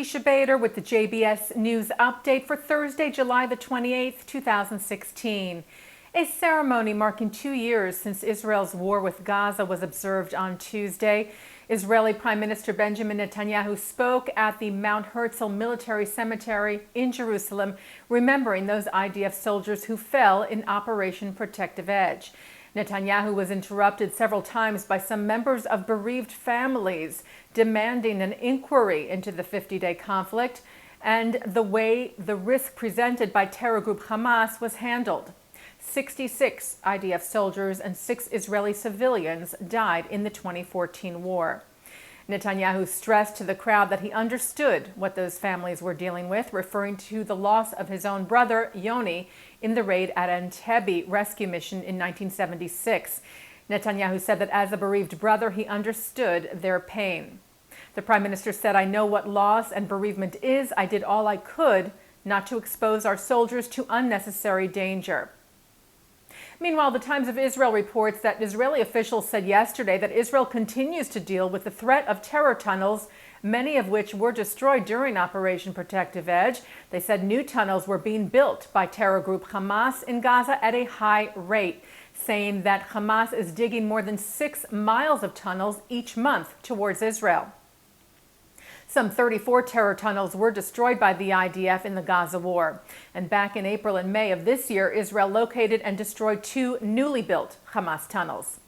Teisha Bader with the JBS News Update for Thursday, July the 28th, 2016. A ceremony marking 2 years since Israel's war with Gaza was observed on Tuesday. Israeli Prime Minister Benjamin Netanyahu spoke at the Mount Herzl Military Cemetery in Jerusalem, remembering those IDF soldiers who fell in Operation Protective Edge. Netanyahu was interrupted several times by some members of bereaved families demanding an inquiry into the 50-day conflict and the way the risk presented by terror group Hamas was handled. 66 IDF soldiers and 6 Israeli civilians died in the 2014 war. Netanyahu stressed to the crowd that he understood what those families were dealing with, referring to the loss of his own brother, Yoni, in the raid at Entebbe rescue mission in 1976. Netanyahu said that as a bereaved brother, he understood their pain. The prime minister said, "I know what loss and bereavement is. I did all I could not to expose our soldiers to unnecessary danger." Meanwhile, the Times of Israel reports that Israeli officials said yesterday that Israel continues to deal with the threat of terror tunnels, many of which were destroyed during Operation Protective Edge. They said new tunnels were being built by terror group Hamas in Gaza at a high rate, saying that Hamas is digging more than 6 miles of tunnels each month towards Israel. Some 34 terror tunnels were destroyed by the IDF in the Gaza war. And back in April and May of this year, Israel located and destroyed 2 newly built Hamas tunnels.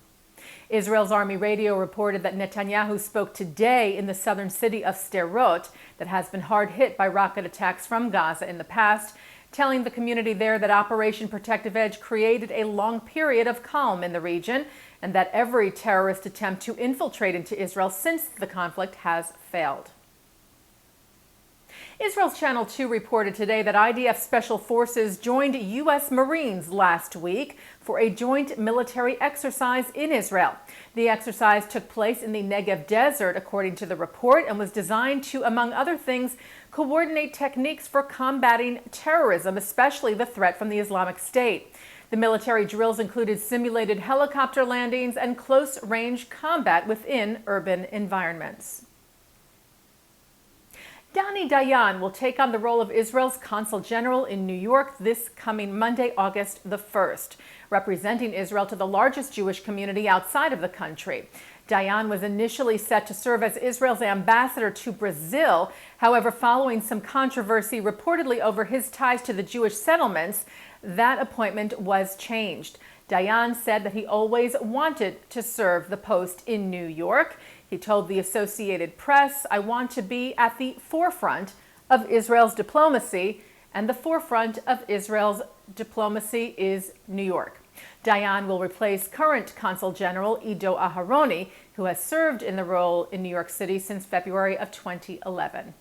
Israel's Army radio reported that Netanyahu spoke today in the southern city of Sderot, that has been hard hit by rocket attacks from Gaza in the past, telling the community there that Operation Protective Edge created a long period of calm in the region and that every terrorist attempt to infiltrate into Israel since the conflict has failed. Israel's Channel 2 reported today that IDF special forces joined U.S. Marines last week for a joint military exercise in Israel. The exercise took place in the Negev Desert, according to the report, and was designed to, among other things, coordinate techniques for combating terrorism, especially the threat from the Islamic State. The military drills included simulated helicopter landings and close-range combat within urban environments. Dani Dayan will take on the role of Israel's Consul General in New York this coming Monday, August the 1st, representing Israel to the largest Jewish community outside of the country. Dayan was initially set to serve as Israel's ambassador to Brazil. However, following some controversy reportedly over his ties to the Jewish settlements, that appointment was changed. Dayan said that he always wanted to serve the post in New York. He told the Associated Press, "I want to be at the forefront of Israel's diplomacy, and the forefront of Israel's diplomacy is New York." Dayan will replace current Consul General Ido Aharoni, who has served in the role in New York City since February of 2011.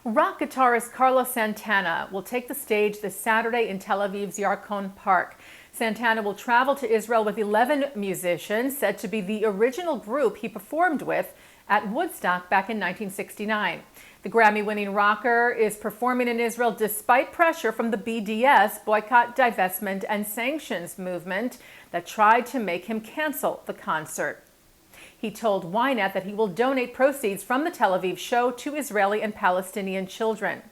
Rock guitarist Carlos Santana will take the stage this Saturday in Tel Aviv's Yarkon Park. Santana will travel to Israel with 11 musicians, said to be the original group he performed with at Woodstock back in 1969. The Grammy-winning rocker is performing in Israel despite pressure from the BDS, Boycott, Divestment, and Sanctions movement, that tried to make him cancel the concert. He told Ynet that he will donate proceeds from the Tel Aviv show to Israeli and Palestinian children.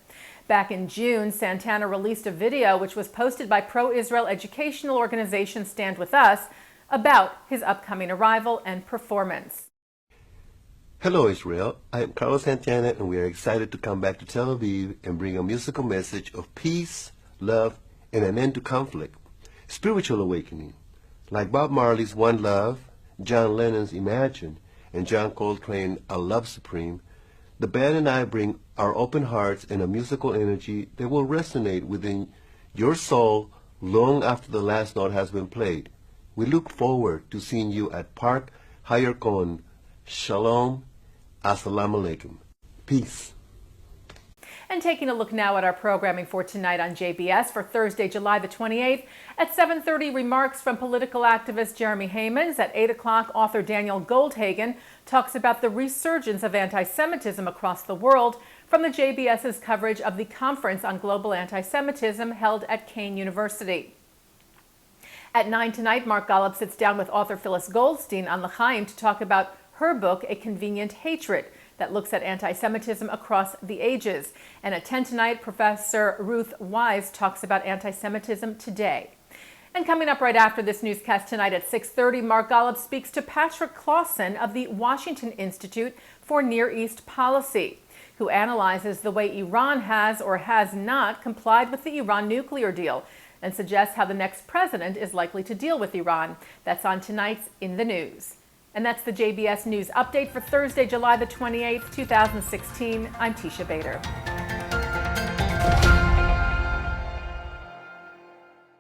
Back in June, Santana released a video which was posted by pro-Israel educational organization Stand With Us about his upcoming arrival and performance. Hello Israel, I am Carlos Santana and we are excited to come back to Tel Aviv and bring a musical message of peace, love, and an end to conflict. Spiritual awakening. Like Bob Marley's One Love, John Lennon's Imagine, and John Coltrane's A Love Supreme, the band and I bring our open hearts and a musical energy that will resonate within your soul long after the last note has been played. We look forward to seeing you at Park Hayarkon. Shalom. Assalamu alaikum. Peace. And taking a look now at our programming for tonight on JBS for Thursday, July the 28th. At 7:30, remarks from political activist Jeremy Hamans. At 8 o'clock, author Daniel Goldhagen talks about the resurgence of anti-Semitism across the world from the JBS's coverage of the Conference on Global Anti-Semitism held at Kane University. At 9 tonight, Mark Golub sits down with author Phyllis Goldstein on L'chaim to talk about her book, A Convenient Hatred, that looks at anti-Semitism across the ages. And at 10 tonight, Professor Ruth Wise talks about anti-Semitism today. And coming up right after this newscast tonight at 6:30, Mark Golub speaks to Patrick Clausen of the Washington Institute for Near East Policy, who analyzes the way Iran has or has not complied with the Iran nuclear deal and suggests how the next president is likely to deal with Iran. That's on tonight's In the News. And that's the JBS News Update for Thursday, July the 28th, 2016. I'm Teisha Bader.